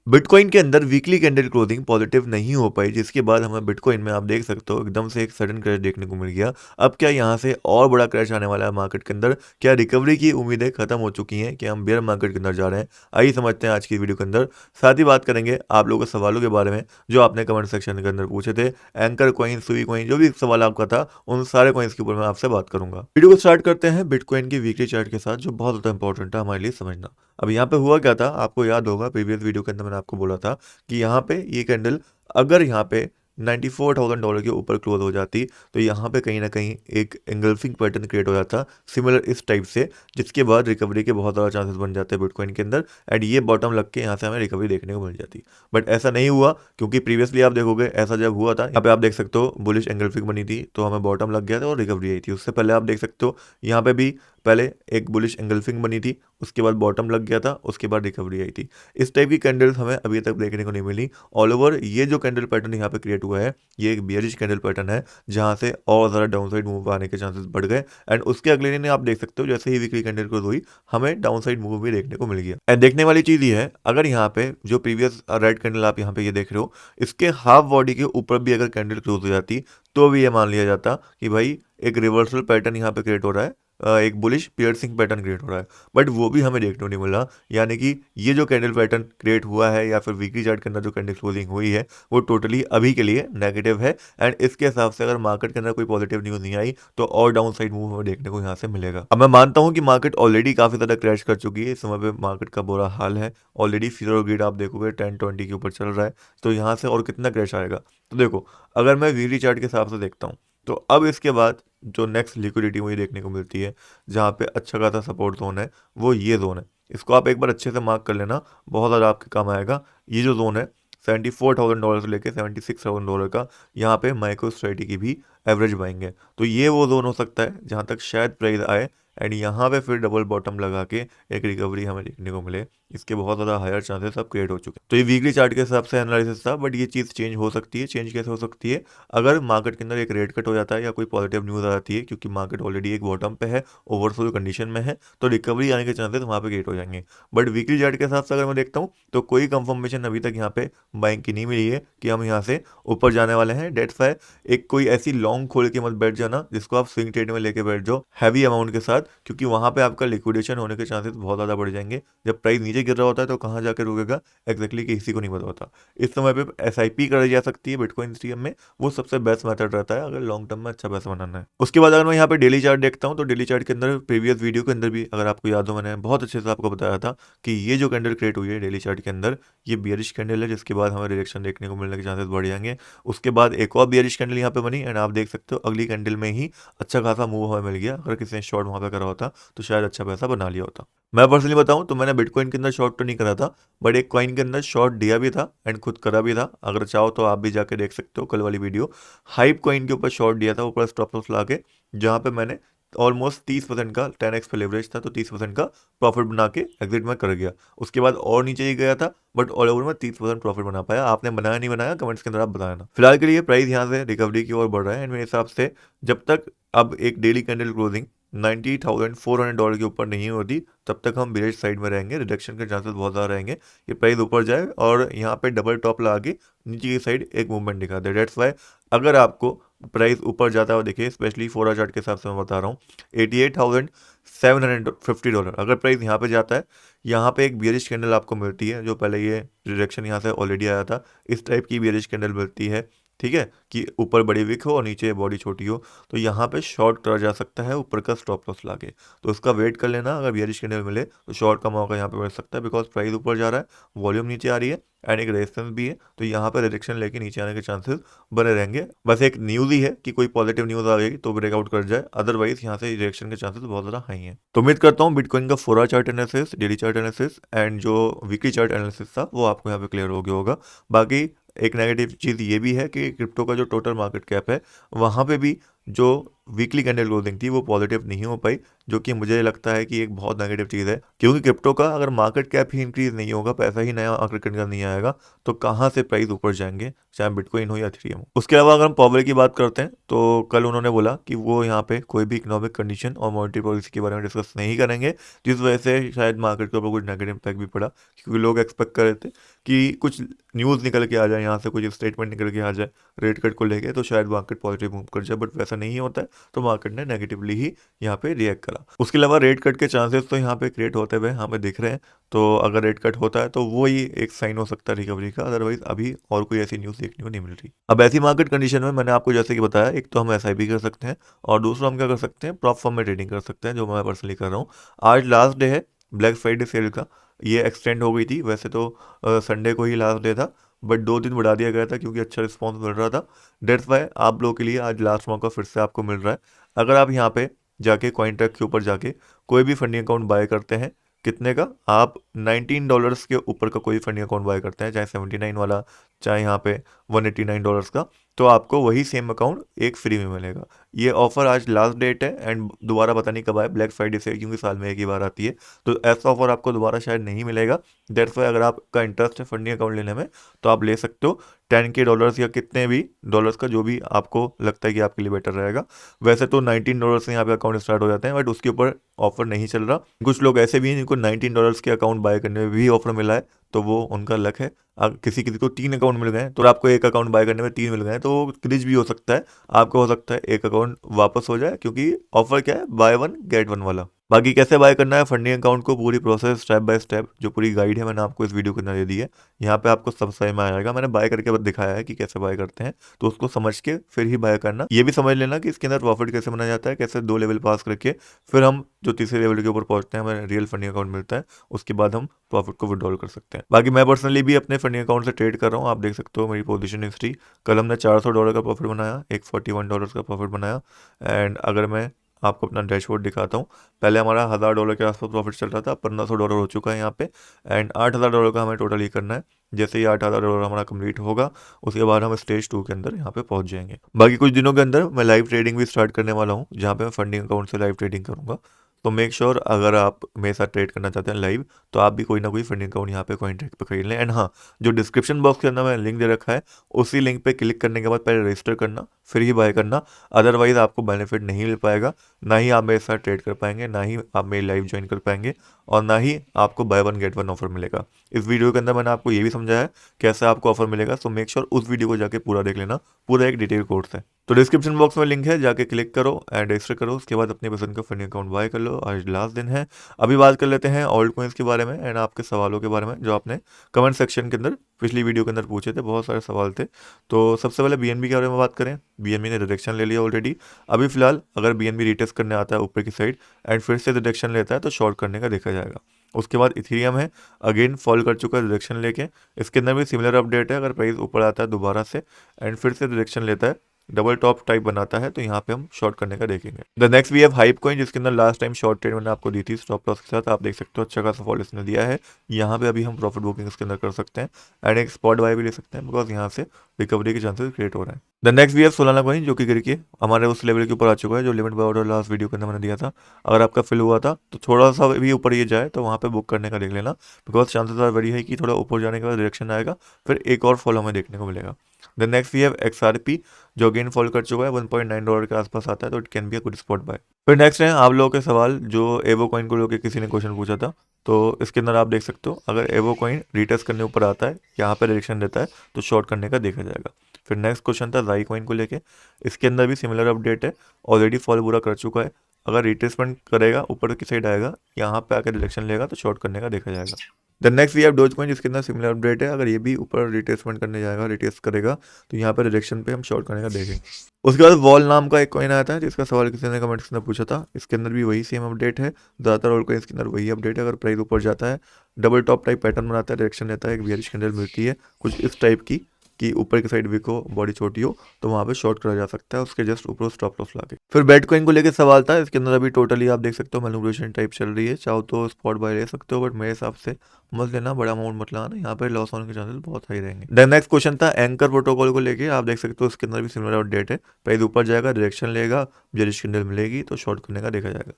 Bitcoin के अंदर weekly candle closing positive नहीं हो पाई, जिसके बाद हमें बिटकॉइन में आप देख सकते हो एकदम से एक सडन क्रैश देखने को मिल गया। अब क्या यहाँ से और बड़ा क्रैश आने वाला है मार्केट के अंदर? क्या रिकवरी की उम्मीदें खत्म हो चुकी हैं? क्या हम बेयर मार्केट के अंदर जा रहे हैं? आइए समझते हैं आज की वीडियो के अंदर। साथ ही बात करेंगे आप लोगों के सवालों के बारे में जो आपने कमेंट सेक्शन के अंदर पूछे थे। एंकर कॉइन, सुई कॉइन, जो भी सवाल आपका था उन सारे कॉइन्स के ऊपर मैं आपसे बात करूंगा। वीडियो को स्टार्ट करते हैं बिटकॉइन की वीकली चार्ट के साथ, जो बहुत ज़्यादा इंपॉर्टेंट है हमारे लिए समझना। अब यहाँ पे हुआ क्या था, आपको याद होगा प्रीवियस वीडियो के अंदर मैंने आपको बोला था कि यहाँ पे ये कैंडल अगर यहाँ पे $94,000 के ऊपर क्लोज हो जाती तो यहाँ पे कहीं ना कहीं एक एंगल्फिंग पैटर्न क्रिएट हो जाता सिमिलर इस टाइप से, जिसके बाद रिकवरी के बहुत ज़्यादा चांसेस बन जाते हैं बिटकॉइन के अंदर। एंड ये बॉटम लग के यहाँ से हमें रिकवरी देखने को मिल जाती। बट ऐसा नहीं हुआ, क्योंकि प्रीवियसली आप देखोगे ऐसा जब हुआ था, यहाँ पे आप देख सकते हो बुलिश एंगल्फिंग बनी थी तो हमें बॉटम लग गया था और रिकवरी आई थी। उससे पहले आप देख सकते हो यहाँ पे भी पहले एक बुलिश एंगल्फिंग बनी थी, उसके बाद बॉटम लग गया था, उसके बाद रिकवरी आई थी। इस टाइप की कैंडल्स हमें अभी तक देखने को नहीं मिली। ऑल ओवर ये जो कैंडल पैटर्न यहाँ पे क्रिएट हुआ है ये एक बियरिश कैंडल पैटर्न है, जहाँ से और ज़्यादा डाउनसाइड मूव आने के चांसेस बढ़ गए। एंड उसके अगले दिन आप देख सकते हो जैसे ही वीकली कैंडल क्लोज हुई हमें डाउनसाइड मूव भी देखने को मिल गया। एंड देखने वाली चीज़ ये है, अगर यहाँ पे जो प्रीवियस रेड कैंडल आप यहाँ पे ये देख रहे हो, इसके हाफ बॉडी के ऊपर भी अगर कैंडल क्लोज हो जाती तो भी ये मान लिया जाता कि भाई एक रिवर्सल पैटर्न यहाँ पे क्रिएट हो रहा है, एक बुलिश पियर्सिंग पैटर्न क्रिएट हो रहा है। बट वो भी हमें देखने को नहीं मिला। यानी कि ये जो कैंडल पैटर्न क्रिएट हुआ है या फिर वीकली चार्ट के अंदर जो कैंडल क्लोजिंग हुई है वो टोटली अभी के लिए नेगेटिव है। एंड इसके हिसाब से अगर मार्केट के अंदर कोई पॉजिटिव न्यूज़ नहीं आई तो और डाउन साइड मूव हमें देखने को यहाँ से मिलेगा। अब मैं मानता हूँ कि मार्केट ऑलरेडी काफ़ी ज़्यादा क्रैश कर चुकी है, इस समय पे मार्केट का बुरा हाल है। ऑलरेडी फियर और ग्रीड आप देखोगे 10-20 के ऊपर चल रहा है, तो यहाँ से और कितना क्रैश आएगा? तो देखो, अगर मैं वीकली चार्ट के हिसाब से देखता हूँ तो अब इसके बाद जो नेक्स्ट लिक्विडिटी मुझे देखने को मिलती है, जहाँ पे अच्छा खासा सपोर्ट जोन है, वो ये जोन है। इसको आप एक बार अच्छे से मार्क कर लेना, बहुत ज़्यादा आपके काम आएगा। ये जो जोन है $74,000 से लेके $76,000 का, यहाँ पे माइक्रो स्ट्रेटी की भी एवरेज बाइंग है। तो ये वो जोन हो सकता है जहाँ तक शायद प्राइस आए एंड यहाँ पे फिर डबल बॉटम लगा के एक रिकवरी हमें देखने को मिले। इसके बहुत ज़्यादा हायर चांसेस अब क्रिएट हो चुके हैं। तो ये वीकली चार्ट के हिसाब से एनालिसिस था, बट ये चीज़ चेंज हो सकती है। चेंज कैसे हो सकती है? अगर मार्केट के अंदर एक रेट कट हो जाता है या कोई पॉजिटिव न्यूज़ आ जाती है, क्योंकि मार्केट ऑलरेडी एक बॉटम पे है, ओवरसोल्ड कंडीशन में है, तो रिकवरी आने के चांसेस वहाँ पे क्रिएट हो जाएंगे। बट वीकली चार्ट के हिसाब से अगर मैं देखता हूँ तो कोई कंफर्मेशन अभी तक यहाँ पे बाइंग की नहीं मिली है कि हम यहाँ से ऊपर जाने वाले हैं। डेट्स वाई एक कोई ऐसी लॉन्ग खोल के मत बैठ जाना जिसको आप स्विंग ट्रेड में लेके बैठ जाओ हैवी अमाउंट के साथ, क्योंकि वहाँ पे आपका लिक्विडेशन होने के चांसेस बहुत ज़्यादा बढ़ जाएंगे। जब प्राइस नीचे गिर रहा होता है तो कहाँ जाकर रुकेगा एक्जैक्टली किसी को नहीं पता होता। इस समय पे SIP कराई जा सकती है बिटकॉइन स्ट्रीम में, वो सबसे बेस्ट मेथड रहता है अगर लॉन्ग टर्म में अच्छा पैसा बनाना है। उसके बाद अगर मैं यहाँ पे डेली चार्ट देखता हूँ तो डेली चार्ट के अंदर प्रीवियस वीडियो के अंदर भी अगर आपको याद हो मैंने बहुत अच्छे से आपको बताया था कि ये जो कैंडल क्रिएट हुई है डेली चार्ट के अंदर ये बियरिश कैंडल है, जिसके बाद हमें रिएक्शन देखने को मिलने के चांसेस बढ़ जाएंगे। उसके बाद एक और बियरिश कैंडल यहाँ पे बनी एंड आप देख सकते हो अगली कैंडल में ही अच्छा खासा मूव हमें मिल गया। अगर किसी ने शॉर्ट वहाँ पे करा होता तो शायद अच्छा पैसा बना लिया होता। मैं पर्सनली बताऊं तो मैंने बिटकॉइन के अंदर शॉर्ट तो नहीं करा था, बट एक कॉइन के अंदर शॉर्ट दिया भी था एंड खुद करा भी था। अगर चाहो तो आप भी जाके देख सकते हो कल वाली वीडियो। हाइप कॉइन के ऊपर शॉर्ट दिया था ऊपर स्टॉप लॉस ला के, जहाँ पे मैंने ऑलमोस्ट 30% का 10x पे लेवरेज था तो 30% का प्रॉफिट बना के एग्जिट में कर गया। उसके बाद और नीचे ही गया था, बट ऑल ओवर में 30% प्रॉफिट बना पाया। आपने बनाया नहीं बनाया कमेंट्स के अंदर आप बताना। फिलहाल के लिए प्राइस यहाँ से रिकवरी की ओर बढ़ रहा है एंड मेरे हिसाब से जब तक अब एक डेली कैंडल क्लोजिंग $90,400 के ऊपर नहीं होती तब तक हम बेरिश साइड में रहेंगे। रिडक्शन के चांसेस बहुत ज़्यादा रहेंगे। ये प्राइस ऊपर जाए और यहाँ पे डबल टॉप लगा के नीचे की साइड एक मूवमेंट दिखा दे। डेट्स वाई अगर आपको प्राइस ऊपर जाता हुआ देखिए, स्पेशली 4 आवर चार्ट के हिसाब से मैं बता रहा हूँ, $88,750 अगर प्राइस यहाँ पे जाता है, यहाँ पे एक बियरिश कैंडल आपको मिलती है जो पहले ये रिडक्शन यहाँ से ऑलरेडी आया था, इस टाइप की बियरिश कैंडल मिलती है, ठीक है, कि ऊपर बड़ी विक हो और नीचे बॉडी छोटी हो, तो यहाँ पे शॉर्ट करा जा सकता है ऊपर का स्टॉप लॉस लाके। तो उसका वेट कर लेना, अगर बियरिश कैंडल मिले तो शॉर्ट का मौका यहाँ पे मिल सकता है, बिकॉज प्राइस ऊपर जा रहा है, वॉल्यूम नीचे आ रही है एंड एक रेजिस्टेंस भी है, तो यहाँ पे रिडक्शन लेके नीचे आने के चांसेस बने रहेंगे। बस एक न्यूज़ ही है कि कोई पॉजिटिव न्यूज़ आ गई तो ब्रेकआउट कर जाए, अदरवाइज यहाँ से रिएक्शन के चांसेस बहुत ज़्यादा हाई हैं। तो उम्मीद करता हूँ बिटकॉइन का 4 our chart analysis, daily chart analysis and जो वीकली चार्ट एनालिसिस था वो आपको यहाँ पे क्लियर हो गया होगा। बाकी एक नेगेटिव चीज़ ये भी है कि क्रिप्टो का जो टोटल मार्केट कैप है वहाँ पे भी जो वीकली कैंडल क्लोजिंग थी वो पॉजिटिव नहीं हो पाई, जो कि मुझे लगता है कि एक बहुत नेगेटिव चीज़ है, क्योंकि क्रिप्टो का अगर मार्केट कैप ही इंक्रीज नहीं होगा, पैसा ही नया मार्केट के अंदर नहीं आएगा, तो कहाँ से प्राइस ऊपर जाएंगे, चाहे बिटकॉइन हो या इथेरियम हो। उसके अलावा अगर हम पावेल की बात करते हैं तो कल उन्होंने बोला कि वो यहाँ पे कोई भी इकोनॉमिक कंडीशन और मॉनेटरी पॉलिसी के बारे में डिस्कस नहीं करेंगे, जिस वजह से शायद मार्केट के ऊपर कुछ नेगेटिव इम्पैक्ट भी पड़ा, क्योंकि लोग एक्सपेक्ट कर रहे थे कि कुछ न्यूज़ निकल के आ जाए, यहाँ से कुछ स्टेटमेंट निकल के आ जाए रेट कट को लेके, तो शायद मार्केट पॉजिटिव मूव कर जाए, बट वैसा नहीं होता है, तो मार्केट ने नेगेटिवली ही यहाँ पे रिएक्ट करा। उसके अलावा रेट कट के चांसेस तो यहाँ पे क्रिएट होते हुए हमें दिख रहे हैं, तो अगर रेट कट होता है तो वो ही एक साइन हो सकता है रिकवरी का, अदरवाइज अभी और कोई ऐसी न्यूज़ देखने को नहीं मिल रही। अब ऐसी मार्केट कंडीशन में मैंने आपको जैसे कि बताया, एक तो हम SIP कर सकते हैं और दूसरा हम क्या कर सकते हैं, प्रॉप फॉर्म में ट्रेडिंग कर सकते हैं, जो मैं पर्सनली कर रहा हूँ। आज लास्ट डे है ब्लैक फ्राइडे सेल का, ये एक्सटेंड हो गई थी, वैसे तो संडे को ही लास्ट डे था, बट 2 दिन बढ़ा दिया गया था क्योंकि अच्छा रिस्पॉन्स मिल रहा था। डेट्स वाई आप लोगों के लिए आज लास्ट मौका फिर से आपको मिल रहा है। अगर आप यहाँ पे जाके कॉइन ट्रैक के ऊपर जाके कोई भी फंडिंग अकाउंट बाय करते हैं, कितने का, आप $19 के ऊपर का कोई फंडिंग अकाउंट बाय करते हैं, चाहे 79 वाला, चाहे यहाँ पे $189 का, तो आपको वही सेम अकाउंट एक फ्री में मिलेगा। ये ऑफर आज लास्ट डेट है एंड दोबारा पता नहीं कब आए, ब्लैक फ्राइडे से, क्योंकि साल में एक ही बार आती है, तो ऐसा ऑफर आपको दोबारा शायद नहीं मिलेगा। दैट्स वाई अगर आपका इंटरेस्ट है फंडिंग अकाउंट लेने में तो आप ले सकते हो, 10K डॉलर्स या कितने भी डॉलर्स का, जो भी आपको लगता है कि आपके लिए बेटर रहेगा। वैसे तो $19 से यहाँ पे अकाउंट स्टार्ट हो जाते हैं, बट उसके ऊपर ऑफर नहीं चल रहा। कुछ लोग ऐसे भी हैं जिनको $19 के अकाउंट बाय करने में भी ऑफर मिला है, तो वो उनका लक है। किसी किसी को 3 अकाउंट मिल गए, तो आपको एक अकाउंट बाय करने में 3 मिल गए, तो क्रिज भी हो सकता है, आपको हो सकता है एक अकाउंट वापस हो जाए, क्योंकि ऑफर क्या है, बाय 1 गेट 1 वाला। बाकी कैसे बाय करना है फंडिंग अकाउंट को, पूरी प्रोसेस स्टेप बाय स्टेप, जो पूरी गाइड है मैंने आपको इस वीडियो के अंदर दे दी है, यहाँ पे आपको सब समझ में आ जाएगा। मैंने बाय करके बस दिखाया है कि कैसे बाय करते हैं, तो उसको समझ के फिर ही बाय करना। ये भी समझ लेना कि इसके अंदर प्रॉफिट कैसे बनाया जाता है, कैसे 2 लेवल पास करके फिर हम जो तीसरे लेवल के ऊपर पहुंचते हैं, हमें रियल फंडिंग अकाउंट मिलता है, उसके बाद हम प्रॉफिट को विड्रॉल कर सकते हैं। बाकी मैं पर्सनली भी अपने फंडिंग अकाउंट से ट्रेड कर रहा हूँ, आप देख सकते हो मेरी पोजीशन हिस्ट्री। कल हमने $400 का प्रॉफिट बनाया, एक $41 का प्रॉफिट बनाया। एंड अगर मैं आपको अपना डैशबोर्ड दिखाता हूँ, पहले हमारा $1000 के आसपास प्रॉफिट चल रहा था, $1500 हो चुका है यहाँ पे, एंड $8000 का हमें टोटल ही करना है। जैसे ही $8000 हमारा कंप्लीट होगा, उसके बाद हम स्टेज 2 के अंदर यहाँ पे पहुँच जाएंगे। बाकी कुछ दिनों के अंदर मैं लाइव ट्रेडिंग भी स्टार्ट करने वाला हूँ, जहाँ पे मैं फंडिंग अकाउंट से लाइव ट्रेडिंग करूँगा। तो मेक श्योर अगर आप मेरे साथ ट्रेड करना चाहते हैं लाइव, तो आप भी कोई ना कोई फंडिंग अकाउंट यहाँ पे कॉइनट्रैक्ट पे खरीद लें। एंड हाँ, जो डिस्क्रिप्शन बॉक्स के अंदर मैंने लिंक दे रखा है, उसी लिंक पे क्लिक करने के बाद पहले रजिस्टर करना, फिर ही बाय करना, अदरवाइज आपको बेनिफिट नहीं मिल पाएगा। ना ही आप मेरे साथ ट्रेड कर पाएंगे, ना ही आप मेरी लाइव ज्वाइन कर पाएंगे, और ना ही आपको बाय 1 गेट 1 ऑफर मिलेगा। इस वीडियो के अंदर मैंने आपको ये भी समझाया कैसे आपको ऑफर मिलेगा, सो मेक श्योर उस वीडियो को जाके पूरा देख लेना, पूरा एक डिटेल कोर्स है। तो डिस्क्रिप्शन बॉक्स में लिंक है, जाके क्लिक करो एंड रजिस्टर करो, उसके बाद अपनी पसंद का फंडिंग अकाउंट बाय कर लो। आज लास्ट दिन है। अभी बात कर लेते हैं ऑल्ट कॉइन्स के बारे में एंड आपके सवालों के बारे में, जो आपने कमेंट सेक्शन के अंदर पिछली वीडियो के अंदर पूछे थे, बहुत सारे सवाल थे। तो सबसे पहले BNB के बारे में बात करें। BNB ने रिडक्शन ले लिया ऑलरेडी। अभी फिलहाल अगर BNB रिटेस्ट करने आता है ऊपर की साइड एंड फिर से रिडक्शन लेता है, तो शॉर्ट करने का देखा जाएगा। उसके बाद इथेरियम है, अगेन फॉल कर चुका है रिडक्शन लेके। इसके अंदर भी सिमिलर अपडेट है, अगर प्राइस ऊपर आता है दोबारा से एंड फिर से रिडक्शन लेता है, डबल टॉप टाइप बनाता है, तो यहाँ पे हम शॉर्ट करने का देखेंगे। The next we have hype coin, जिसके अंदर लास्ट टाइम शॉर्ट ट्रेड मैंने आपको दी थी स्टॉप लॉस के साथ। आप देख सकते हो अच्छा खासा फॉल इसने दिया है। यहाँ पे अभी हम प्रॉफिट बुकिंग इसके अंदर कर सकते हैं एंड एक स्पॉट बाय भी ले सकते हैं, बिकॉज यहाँ से रिकवरी के चांसेस क्रिएट हो रहे हैं। The next we have Solana coin, जो कि गिर के हमारे उस लेवल के ऊपर आ चुका है जो limit buy order last video के अंदर मैंने दिया था। अगर आपका फिल हुआ था तो थोड़ा सा भी ऊपर ये जाए तो वहाँ पे बुक करने का देख लेना, बिकॉज चांसेस आर वेरी है कि थोड़ा ऊपर जाने के बाद डायरेक्शन आएगा, फिर एक और फॉल हमें देखने को मिलेगा। The next we have XRP, जो अगेन फॉल कर चुका है, $1.9 के आसपास आता है, तो it can be a good spot buy. फिर नेक्स्ट है आप लोगों के सवाल, जो एवो कॉइन को लेकर किसी ने क्वेश्चन पूछा था। तो इसके अंदर आप देख सकते हो, अगर एवो कॉइन रिटेस्ट करने ऊपर आता है, यहाँ पे डायरेक्शन देता है, तो शॉर्ट करने का देखा जाएगा। फिर नेक्स्ट क्वेश्चन था जाई कॉइन को लेके। इसके अंदर भी सिमिलर अपडेट है, ऑलरेडी फॉल पूरा कर चुका है। अगर रिट्रेसमेंट करेगा, ऊपर की साइड आएगा, यहाँ पे आकर डायरेक्शन लेगा, तो शॉर्ट करने का देखा जाएगा। The next we have doge coin, जिसके अंदर सिमिलर अपडेट है। अगर ये भी ऊपर रिट्रेसमेंट करने जाएगा, रिटेस्ट करेगा, तो यहाँ पे डायरेक्शन पे हम शॉर्ट करने का देखेंगे। उसके बाद वॉल नाम का एक कॉइन आता है, जिसका सवाल किसी ने कमेंट्स में पूछा था। इसके अंदर भी वही सेम अपडेट है, ज़्यादातर ऑल कॉइन्स के अंदर वही अपडेट है। अगर प्राइस ऊपर जाता है, डबल टॉप टाइप पैटर्न बनाता है, डायरेक्शन लेता है, एक बियरिश कैंडल मिलती है कुछ इस टाइप की, कि ऊपर की साइड वीक हो, बॉडी छोटी हो, तो वहाँ पे शॉर्ट करा जा सकता है उसके जस्ट ऊपर स्टॉप लॉस लाके। फिर बिटकॉइन को लेकर सवाल था, इसके अंदर अभी टोटली आप देख सकते हो मैनिपुलेशन टाइप चल रही है। चाहो तो स्पॉट बाय ले सकते हो, बट मेरे हिसाब से मत लेना, बड़ा अमाउंट मत लगाना, यहाँ पे लॉस होने के चांसेस बहुत हाई रहेंगे। देन नेक्स्ट क्वेश्चन था एंकर प्रोटोकॉल को लेके, आप देख सकते हो इसके अंदर भी सिमिलर अपडेट है। प्राइस ऊपर जाएगा, डायरेक्शन लेगा, बेयरिश कैंडल मिलेगी तो शॉर्ट करने का देखा जाएगा।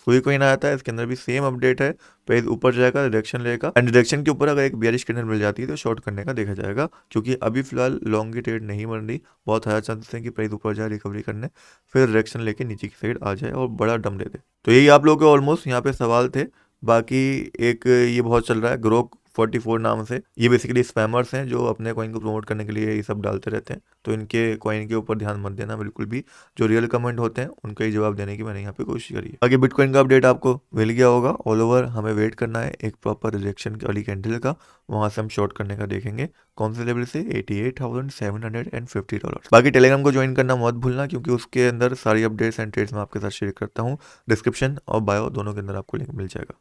सुई कोइन आया था, इसके अंदर भी सेम अपडेट है। प्राइस ऊपर जाएगा, डायरेक्शन लेगा, एंड डायरेक्शन के ऊपर अगर एक बेयरिश कैंडल मिल जाती है तो शॉर्ट करने का देखा जाएगा, क्योंकि अभी फिलहाल लॉन्ग की ट्रेड नहीं बन रही। बहुत हाई चांसेस है कि प्राइस ऊपर जाए रिकवरी करने, फिर डायरेक्शन लेके नीचे की साइड आ जाए और बड़ा डम दे दे। तो यही आप लोगों के ऑलमोस्ट यहाँ पे सवाल थे। बाकी एक ये बहुत चल रहा है ग्रोक 44 नाम से, ये बेसिकली स्पैमर्स हैं जो अपने कॉइन को प्रमोट करने के लिए ये सब डालते रहते हैं, तो इनके कॉइन के ऊपर ध्यान मत देना बिल्कुल भी। जो रियल कमेंट होते हैं उनका ही जवाब देने की मैंने यहाँ पे कोशिश करी है। बाकी बिटकॉइन का अपडेट आपको मिल गया होगा। ऑल ओवर हमें वेट करना है एक प्रॉपर रिजेक्शन वाली कैंडल का, वहां से हम शॉर्ट करने का देखेंगे। कौन से लेवल से? $88,750। बाकी टेलीग्राम को ज्वाइन करना मत भूलना, क्योंकि उसके अंदर सारी अपडेट्स एंड ट्रेड्स मैं आपके साथ शेयर करता हूँ। डिस्क्रिप्शन और बायो दोनों के अंदर आपको लिंक मिल जाएगा।